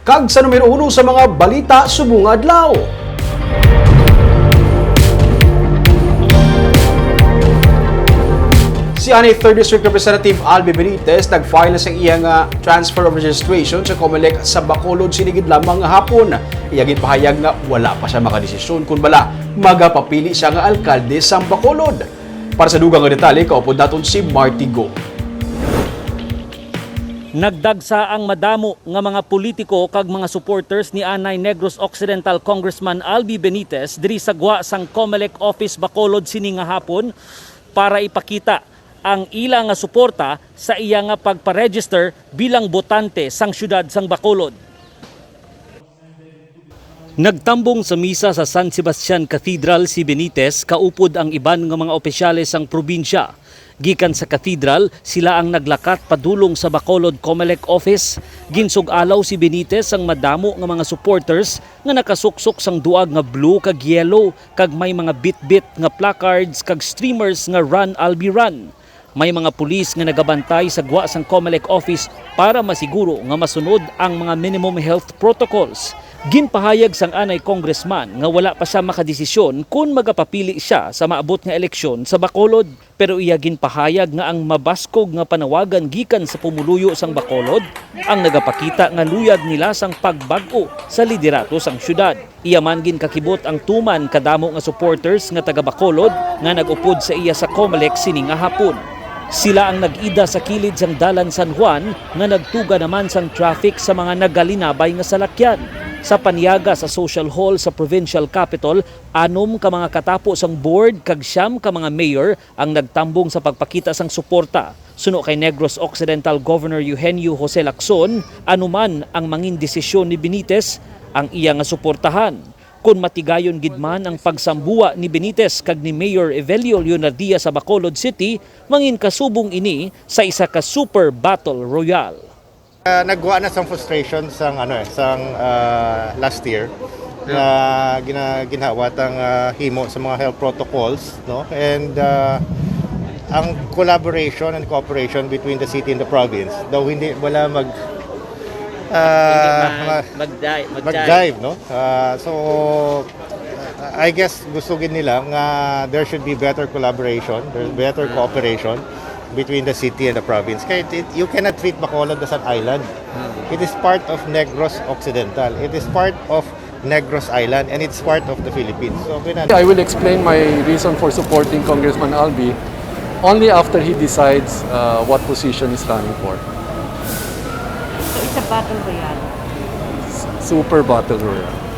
kag sa numero 1 sa mga balita subong adlaw. Si Anay 3rd District Representative Albi Benitez nag-file na sa iyang transfer of registration sa COMELEC sa Bacolod sinigid lamang nga hapon. Iyagin pahayag nga wala pa siya makadesisyon kung bala magapapili siya nga alkalde sa Bacolod. Para sa dugang nga detalye, kaupod naton si Marty Go. Nagdagsa ang madamo nga mga politiko kag mga supporters ni Anay Negros Occidental Congressman Albi Benitez diri sa gwa sang COMELEC office Bacolod sini nga hapon para ipakita ang ilang nga suporta sa iya nga pagpa-register bilang botante sang syudad sang Bacolod. Nagtambong sa misa sa San Sebastian Cathedral si Benitez kaupod ang iban nga mga opisyales sang probinsya. Gikan sa cathedral, sila ang naglakat padulong sa Bacolod COMELEC office. Ginsug-alaw si Benitez ang madamo nga mga supporters nga nakasuksok sang duag nga blue kag yellow kag may mga bit-bit nga placards kag streamers nga Run Albi Run. May mga pulis nga nagabantay sa gwa sang COMELEC office para masiguro nga masunod ang mga minimum health protocols. Ginpahayag sang Anay congressman nga wala pa siya makadesisyon kung magapapili siya sa maabot nga eleksyon sa Bacolod, pero iya ginpahayag nga ang mabaskog nga panawagan gikan sa pumuluyo sang Bacolod ang nagapakita nga luyag nila sang pagbag-o sa liderato sang syudad. Iya man ginkakibot ang tuman kadamo nga supporters nga taga Bacolod nga nagupod sa iya sa COMELEC sini nga hapon. Sila ang nag-ida sa kilid sang Dalan San Juan nga nagtuga naman sang traffic sa mga nagalinabay nga salakyan. Sa paniyaga sa Social Hall sa Provincial Capital, 6 ka mga katapos ang board kag 9 ka mga mayor ang nagtambong sa pagpakita sang suporta. Suno kay Negros Occidental Governor Eugenio Jose Lacson, anuman ang mangin desisyon ni Benitez ang iya nga suportahan. Kung matigayon gidman ang pagsambuwa ni Benitez kag ni Mayor Evelio Leonardia sa Bacolod City, mangin kasubong ini sa isa ka super battle royale. Nagwa na sang frustration sang last year na ginhawat ang himo sa mga health protocols, no, and ang collaboration and cooperation between the city and the province daw wala mag-dive, no. So I guess gusto gid nila nga there should be better collaboration, there's better cooperation between the city and the province. Kaya you cannot treat Bacolod as an island. It is part of Negros Occidental. It is part of Negros Island and it's part of the Philippines. So, I will explain my reason for supporting Congressman Albi only after he decides what position he's running for. So it's a battle royale? Super battle royale.